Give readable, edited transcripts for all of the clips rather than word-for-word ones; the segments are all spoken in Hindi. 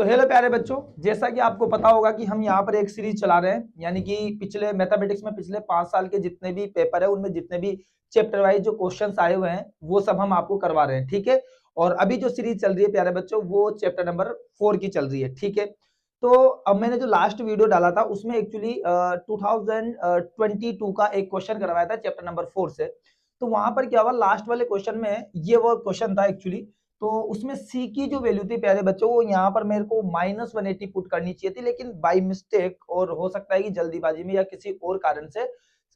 तो हेलो प्यारे बच्चों, जैसा कि आपको पता होगा कि हम यहाँ पर एक सीरीज चला रहे हैं, यानी कि पिछले मैथमेटिक्स में पिछले 5 साल के जितने भी पेपर है उनमें जितने भी चैप्टर वाइज जो क्वेश्चंस आए हुए हैं वो सब हम आपको करवा रहे हैं। ठीक है। और अभी जो सीरीज चल रही है प्यारे बच्चों वो चैप्टर नंबर 4 की चल रही है। ठीक है। तो अब मैंने जो लास्ट वीडियो डाला था उसमें एक्चुअली 2022 का एक क्वेश्चन करवाया था चैप्टर नंबर 4 से। तो वहां पर क्या हुआ, लास्ट वाले क्वेश्चन में ये वो क्वेश्चन था एक्चुअली। तो उसमें सी की जो वैल्यू थी प्यारे बच्चों वो यहाँ पर मेरे को -180 पुट करनी चाहिए थी, लेकिन बाय मिस्टेक और हो सकता है कि जल्दीबाजी में या किसी और कारण से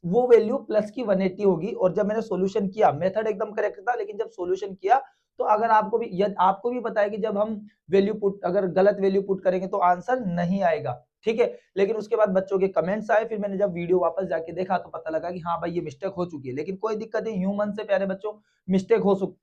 वो वैल्यू प्लस की 180 होगी। और जब मैंने सॉल्यूशन किया, मेथड एकदम करेक्ट था, लेकिन जब सॉल्यूशन किया तो अगर आपको भी पता है कि जब हम वैल्यू पुट अगर गलत वैल्यू पुट करेंगे तो आंसर नहीं आएगा। ठीक है। लेकिन उसके बाद बच्चों के कमेंट्स आए, फिर मैंने जब वीडियो वापस जाके देखा तो पता लगा कि हाँ भाई ये मिस्टेक हो चुकी है। लेकिन कोई दिक्कत नहीं, ह्यूमन से प्यारे बच्चों मिस्टेक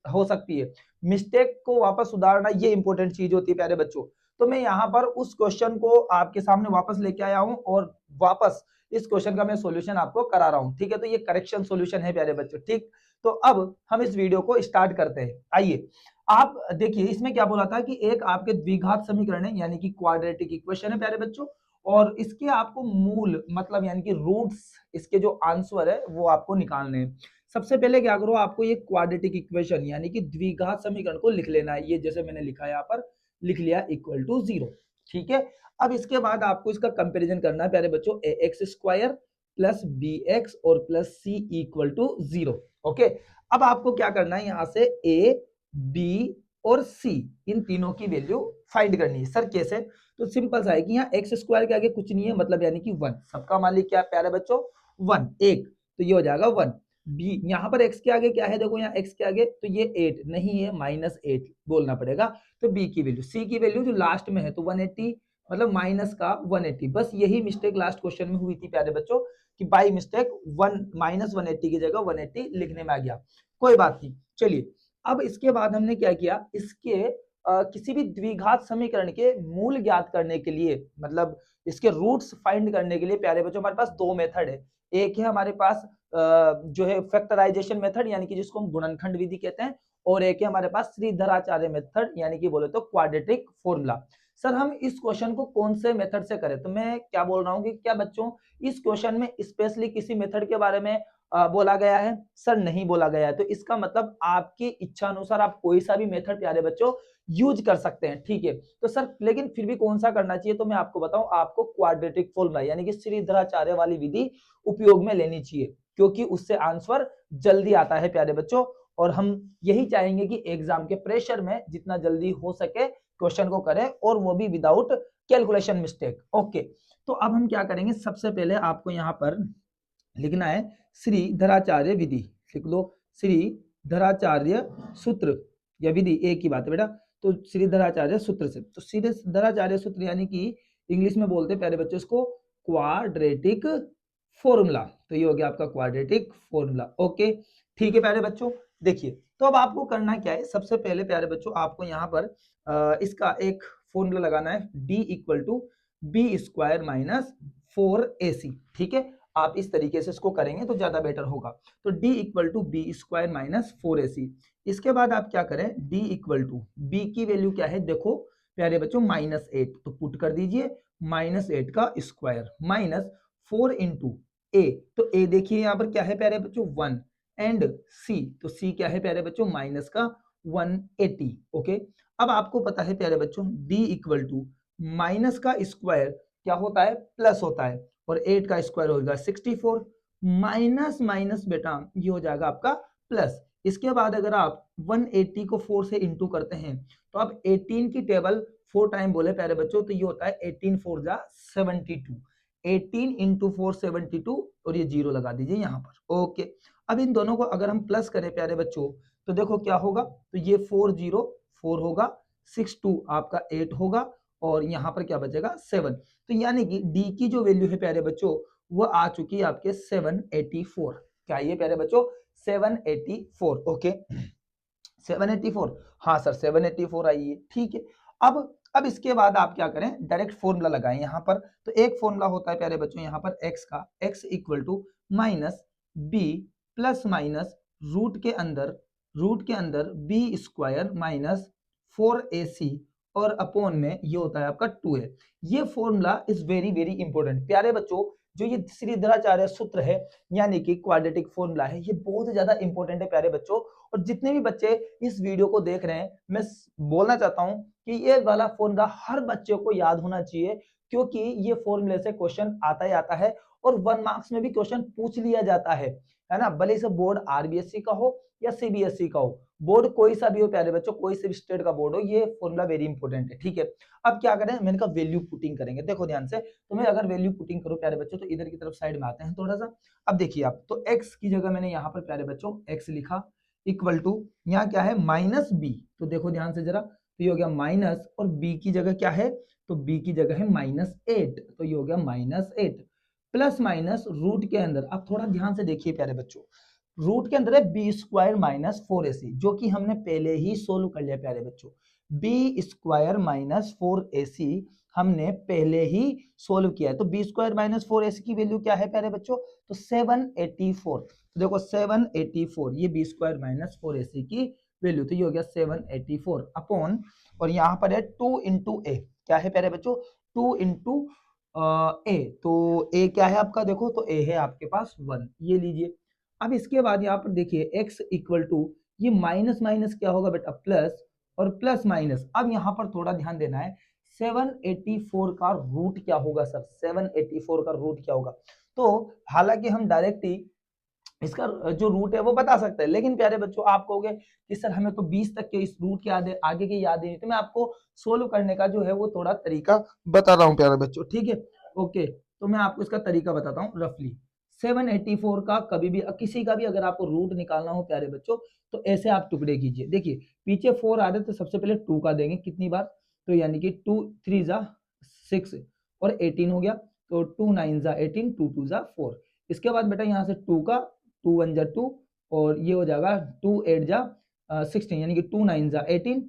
हो सकती है। मिस्टेक को वापस सुधारना ये इंपॉर्टेंट चीज होती है प्यारे बच्चों। तो मैं यहाँ पर उस क्वेश्चन को आपके सामने वापस लेके आया हूँ और वापस इस क्वेश्चन का मैं सॉल्यूशन आपको करा रहा हूँ। ठीक है। तो ये करेक्शन सॉल्यूशन है प्यारे बच्चों। ठीक। तो अब हम इस वीडियो को स्टार्ट करते हैं। आइए आप देखिए इसमें क्या बोला था कि एक आपके द्विघात समीकरण है, यानी कि क्वाड्रेटिक इक्वेशन है प्यारे बच्चों, और इसके आपको मूल मतलब यानी कि रूट्स, इसके जो आंसर है वो आपको निकालने हैं। सबसे पहले क्या करो, आपको ये क्वाड्रेटिक इक्वेशन यानी कि द्विघात समीकरण को लिख लेना है। ये जैसे मैंने लिखा है यहाँ पर, लिख लिया इक्वल टू 0। ठीक है। अब इसके बाद आपको इसका कंपैरिजन करना है प्यारे बच्चों, a x square plus b x और plus c equal to 0। Okay. अब आपको क्या करना है, यहाँ से ए बी और सी इन तीनों की वैल्यू फाइंड करनी है। सर कैसे? तो सिंपल सा है कि यहाँ एक्स स्क्वायर के आगे कुछ नहीं है, मतलब यानी कि 1। सबका मालिक क्या है प्यारे बच्चों? 1, 1। तो ये हो जाएगा 1। बी यहाँ पर एक्स के आगे क्या है, देखो यहाँ एक्स के आगे तो ये 8 नहीं है, -8 बोलना पड़ेगा। तो बी की वैल्यू, सी की वैल्यू जो लास्ट में है तो 180, मतलब माइनस का 180। बस यही मिस्टेक लास्ट क्वेश्चन में हुई थी प्यारे बच्चों कि बाई मिस्टेक -180 की जगह 180 लिखने में आ गया। कोई बात नहीं, चलिए। अब इसके बाद हमने क्या किया, इसके किसी भी द्विघात समीकरण के मूल ज्ञात करने के लिए, मतलब इसके रूट्स फाइंड करने के लिए प्यारे बच्चों हमारे पास दो मेथड है। एक है हमारे पास जो है फैक्टराइजेशन मेथड, यानी कि जिसको हम गुणनखंड विधि कहते हैं, और एक है हमारे पास श्रीधराचार्य मेथड, यानी कि बोले तो क्वाड्रेटिक फॉर्मूला। सर हम इस क्वेश्चन को कौन से मेथड से करें? तो मैं क्या बोल रहा हूँ कि क्या बच्चों इस क्वेश्चन में स्पेशली किसी मेथड के बारे में बोला गया है? सर नहीं बोला गया है। तो इसका मतलब आपकी इच्छा अनुसार आप कोई सा भी मेथड प्यारे बच्चों यूज कर सकते हैं। ठीक है। तो सर लेकिन फिर भी कौन सा करना चाहिए? तो मैं आपको बताऊं, आपको क्वाड्रेटिक फॉर्मूला यानी कि श्रीधराचार्य वाली विधि उपयोग में लेनी चाहिए, क्योंकि उससे आंसर जल्दी आता है प्यारे बच्चों। और हम यही चाहेंगे कि एग्जाम के प्रेशर में जितना जल्दी हो सके क्वेश्चन को करें, और वो भी विदाउट कैलकुलेशन मिस्टेक। ओके। तो अब हम क्या करेंगे, सबसे पहले आपको यहाँ पर लिखना है श्रीधराचार्य विधि। लिख लो श्रीधराचार्य सूत्र या विधि, एक ही बात है बेटा। तो श्रीधराचार्य सूत्र से, तो श्रीधराचार्य सूत्र यानी कि इंग्लिश में बोलते हैं प्यारे बच्चों इसको क्वाड्रेटिक फॉर्मूला। तो ये हो गया आपका क्वाड्रेटिक फॉर्मूला। ओके। ठीक है प्यारे बच्चों। देखिए तो अब आपको करना क्या है, सबसे पहले प्यारे बच्चों आपको यहाँ पर इसका एक फॉर्मूला लगाना है, d equal to b square minus 4ac। ठीक है। आप इस तरीके से इसको करेंगे तो ज्यादा बेटर होगा। तो d equal to b square minus 4ac। इसके बाद आप क्या करें, d इक्वल टू बी की वैल्यू क्या है, देखो प्यारे बच्चों -8, तो पुट कर दीजिए -8 का स्क्वायर माइनस 4 इंटू ए। तो ए देखिए यहाँ पर क्या है प्यारे बच्चों 1, एंड सी, तो सी क्या है प्यारे बच्चों माइनस का 180। ओके। अब आपको पता है प्यारे बच्चों d इक्वल टू माइनस का स्क्वायर क्या होता है, प्लस होता है, और 8 का स्क्वायर होगा 64, माइनस माइनस बेटा ये हो जाएगा आपका प्लस। इसके बाद अगर आप 180 को 4 से इंटू करते हैं तो आप 18 की टेबल 4 टाइम बोले प्यारे बच्चों, तो ये होता है 18 4 जा 72, 18 इंटू 4 72, और ये जीरो लगा दीजिए यहाँ पर। ओके। अब इन दोनों को अगर हम प्लस करें प्यारे बच्चों तो देखो क्या होगा, तो ये 4 0 4 होगा, 6 2 आपका 8 होगा, और यहाँ पर क्या बचेगा 7। तो यानी कि डी की जो वैल्यू है प्यारे बच्चों वो आ चुकी है आपके 784। क्या ये प्यारे बच्चों 784? ओके 784, हाँ सर 784 आई है। ठीक है। अब इसके बाद आप क्या करें, डायरेक्ट फॉर्मूला लगाएं यहाँ पर। तो एक फॉर्मूला होता है प्यारे बच्चों यहाँ पर x का, x equal to minus b plus minus root के अंदर बी स्क्वायर माइनस 4ac और अपॉन में ये होता है आपका 2a। ये formula is very very important प्यारे बच्चों। जो ये श्रीधराचार्य सूत्र है यानी कि क्वाड्रेटिक फॉर्मूला है, ये बहुत ज्यादा इंपॉर्टेंट है प्यारे बच्चों। और जितने भी बच्चे इस वीडियो को देख रहे हैं, मैं बोलना चाहता हूं कि ये वाला फॉर्मूला हर बच्चे को याद होना चाहिए, क्योंकि ये फॉर्मूले से क्वेश्चन आता ही आता है और 1 मार्क्स में भी क्वेश्चन पूछ लिया जाता है ना। भले से बोर्ड आरबीएससी का हो या सीबीएसई का हो, बोर्ड कोई सा भी हो प्यारे बच्चों, कोई से भी स्टेट का बोर्ड हो, ये फॉर्मूला वेरी इंपॉर्टेंट है। ठीक है, अब क्या करें, मैंने कहा वैल्यू पुटिंग करेंगे। देखो ध्यान से, तो मैं अगर वैल्यू पुटिंग करूं प्यारे बच्चों, तो इधर की तरफ साइड में आते हैं थोड़ा सा। अब देखिए आप, तो x की जगह मैंने यहाँ पर प्यारे बच्चों x लिखा, इक्वल टू यहाँ क्या है माइनस b। तो देखो ध्यान से जरा, तो ये हो गया माइनस, और b की जगह क्या है, तो b की जगह है -8, तो ये हो गया -8 प्लस माइनस रूट के अंदर। अब थोड़ा ध्यान से देखिए प्यारे बच्चों, रूट के अंदर है बी स्क्वायर माइनस 4ac, जो कि हमने पहले ही सोल्व कर लिया प्यारे बच्चों। बी स्क्वायर माइनस 4ac हमने पहले ही सोल्व किया है। तो बी स्क्वायर माइनस 4ac की वैल्यू क्या है प्यारे बच्चों, तो 784। तो देखो 784, ये बी स्क्वायर माइनस 4ac की वैल्यू, तो ये हो गया 784 अपॉन, और यहाँ पर है 2 इंटू ए। क्या है प्यारे बच्चों, 2 इंटू ए। तो ए क्या है आपका, देखो तो ए है आपके पास 1, ये लीजिए। अब इसके बाद यहाँ पर देखिए x इक्वल टू, ये माइनस माइनस क्या होगा बेटा, प्लस, और प्लस माइनस। अब यहाँ पर थोड़ा ध्यान देना है, 784 का रूट क्या होगा सर, 784 का रूट क्या होगा। तो हालांकि हम डायरेक्ट ही इसका जो रूट है वो बता सकते हैं, लेकिन प्यारे बच्चों आप कहोगे कि सर हमें तो 20 तक के इस रूट के आगे के याद नहीं, तो मैं आपको सोल्व करने का जो है वो थोड़ा तरीका बता रहा हूँ प्यारे बच्चों। ठीक है, ओके, तो मैं आपको इसका तरीका बताता हूँ रफली। 784 का कभी भी किसी का भी अगर आपको रूट निकालना हो प्यारे बच्चों, तो ऐसे आप टुकड़े कीजिए। देखिए पीछे 4 आ रहे, तो सबसे पहले 2 का देंगे कितनी बार, तो यानी कि 2 3 जा 6 और 18 हो गया, तो 2 9 जा 18, 2 2 जा 4। इसके बाद बेटा यहाँ से 2 का 2 1 जा 2, और ये हो जाएगा 2 8 जा 16, यानी कि 2 9 जा 18,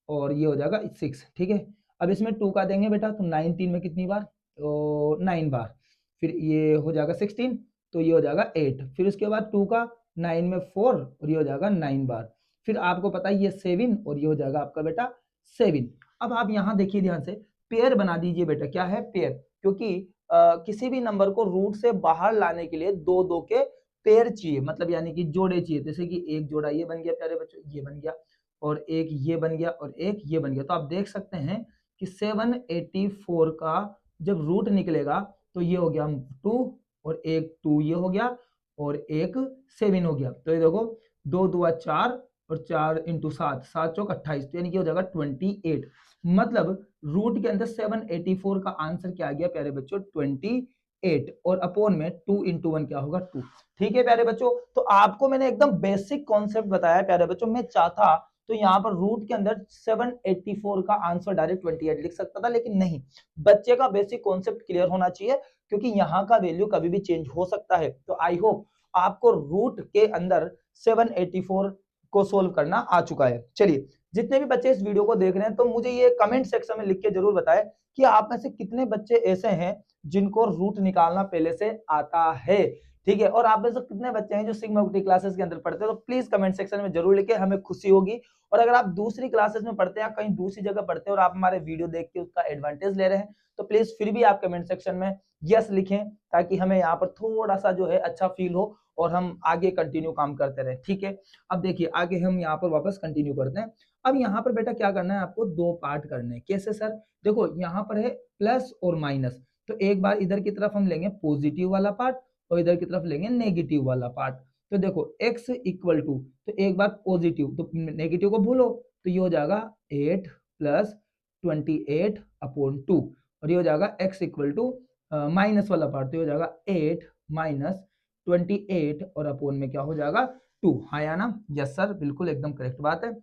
और ये हो जाएगा 6। ठीक है, अब इसमें 2 का देंगे बेटा, तो 9 3 में कितनी बार, तो 9 बार, फिर ये हो जाएगा 16, तो ये हो जाएगा 8, फिर उसके बाद 2 का 9 में 4, और ये हो जाएगा 9 बार, फिर आपको पता है ये 7, और ये हो जाएगा आपका बेटा 7। अब आप यहाँ देखिए ध्यान से, पेयर बना दीजिए बेटा। क्या है, पेयर, क्योंकि किसी भी नंबर को रूट से बाहर लाने के लिए दो दो के पेयर चाहिए, मतलब यानी कि जोड़े चाहिए। जैसे कि एक जोड़ा ये बन गया प्यारे बच्चों, ये बन गया, और एक ये बन गया, और एक ये बन गया। तो आप देख सकते हैं कि 784 का जब रूट निकलेगा, तो ये हो गया 2, और एक 2 ये हो गया, और एक 7 हो गया। तो ये देखो 2 2 4, और 4 इंटू 7, 7 चौक 28, तो यानी कि हो जाएगा 28। मतलब रूट के अंदर 784 का आंसर क्या आ गया प्यारे बच्चों, 28, और अपॉन में 2 इंटू 1 क्या होगा, 2। ठीक है प्यारे बच्चों, तो आपको मैंने एकदम बेसिक कॉन्सेप्ट बताया प्यारे बच्चों। मैं चाहता तो यहाँ पर रूट के अंदर 784 का आंसर डायरेक्ट 28 लिख सकता था, लेकिन नहीं, बच्चे का बेसिक कॉन्सेप्ट क्लियर होना चाहिए, क्योंकि यहाँ का वैल्यू कभी भी चेंज हो सकता है। तो आई होप आपको रूट के अंदर 784 को सोल्व करना आ चुका है। चलिए, जितने भी बच्चे इस वीडियो को देख रहे हैं, तो मुझे ये कमेंट सेक्शन में लिख के जरूर बताएं कि आप में से कितने बच्चे ऐसे हैं जिनको रूट निकालना पहले से आता है। ठीक है, और आप में से कितने बच्चे हैं जो सिग्मा यूटी क्लासेस के अंदर पढ़ते हैं, तो प्लीज कमेंट सेक्शन में जरूर लिखे, हमें खुशी होगी। और अगर आप दूसरी क्लासेस में पढ़ते हैं, कहीं दूसरी जगह पढ़ते हैं, और आप हमारे वीडियो देख के उसका एडवांटेज ले रहे हैं, तो प्लीज फिर भी आप कमेंट सेक्शन में यस लिखें, ताकि हमें यहाँ पर थोड़ा सा जो है अच्छा फील हो, और हम आगे कंटिन्यू काम करते रहे। ठीक है, अब देखिए आगे हम यहाँ पर वापस कंटिन्यू करते हैं। अब यहाँ पर बेटा क्या करना है, आपको दो पार्ट करने हैं। कैसे सर, देखो यहाँ पर है प्लस और माइनस, तो एक बार इधर की तरफ हम लेंगे पॉजिटिव वाला पार्ट, और इधर की तरफ लेंगे नेगेटिव वाला पार्ट। तो देखो x इक्वल टू, तो एक बार पॉजिटिव, तो नेगेटिव को भूलो, तो ये हो जाएगा 8 प्लस 28 अपॉन 2, और ये हो जाएगा x इक्वल टू माइनस वाला पार्ट, तो ये हो जाएगा 8 माइनस 28, और अपॉन में क्या हो जाएगा 2। हाँ या ना, यस सर, बिल्कुल एकदम करेक्ट बात है।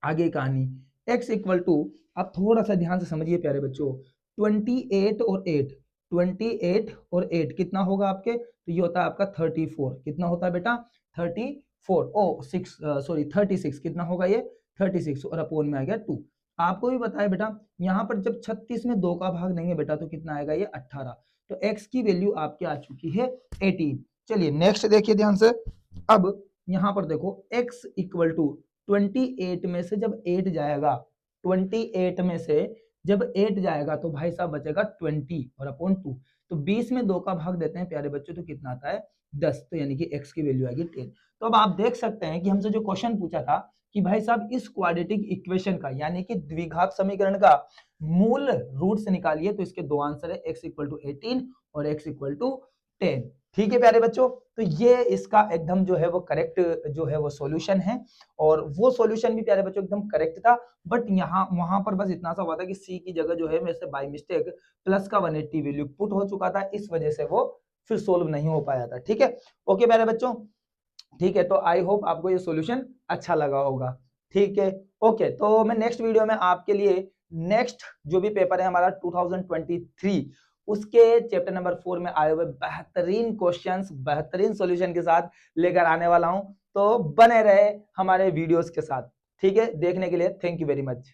आगे कहानी, x इक्वल टू, आप थोड़ा सा ध्यान से समझिए प्यारे बच्चों, 28 और 8, 28 और 8 कितना होगा आपके, तो ये होता है आपका 34। कितना होता है बेटा, 34, ओ 6 सॉरी 36, कितना होगा ये 36, और अपॉन में आ गया 2। आपको भी बताया बेटा, यहाँ पर जब 36 में 2 का भाग देंगे बेटा, तो कितना आएगा ये 18। तो x की वैल्यू आपकी आ चुकी है 18। चलिए नेक्स्ट देखिए ध्यान से। अब यहाँ पर देखो x इक्वल टू 28 में से जब 8 जाएगा, 28 में से जब 8 जाएगा तो भाई साहब बचेगा 20 और अपॉन 2। तो 20 में 2 का भाग देते हैं प्यारे बच्चों, तो कितना आता है 10। तो यानी कि x की वैल्यू आएगी 10। तो अब आप देख सकते हैं कि हमसे जो क्वेश्चन पूछा था कि भाई साहब इस क्वाड्रेटिक इक्वेशन का यानी कि द्विघात समीकरण का मूल रूट से निकालिए। तो इसके दो आंसर है, x इक्वल टू 18 और x इक्वल टू 10। ठीक है प्यारे बच्चों, तो ये इसका एकदम जो है वो करेक्ट जो है वो सॉल्यूशन है। और वो सॉल्यूशन भी प्यारे बच्चों एकदम करेक्ट था, बट यहाँ वहां पर बस इतना सा हुआ था कि सी की जगह जो है मेरे से बाय मिस्टेक प्लस का 180 वैल्यू पुट हो चुका था, इस वजह से वो फिर सोल्व नहीं हो पाया था। ठीक है, ओके प्यारे बच्चों, ठीक है। तो आई होप आपको ये सॉल्यूशन अच्छा लगा होगा। ठीक है, ओके। तो मैं नेक्स्ट वीडियो में आपके लिए नेक्स्ट जो भी पेपर है हमारा 2023 उसके चैप्टर नंबर 4 में आए हुए बेहतरीन क्वेश्चंस बेहतरीन सॉल्यूशन के साथ लेकर आने वाला हूं। तो बने रहे हमारे वीडियोस के साथ। ठीक है, देखने के लिए थैंक यू वेरी मच।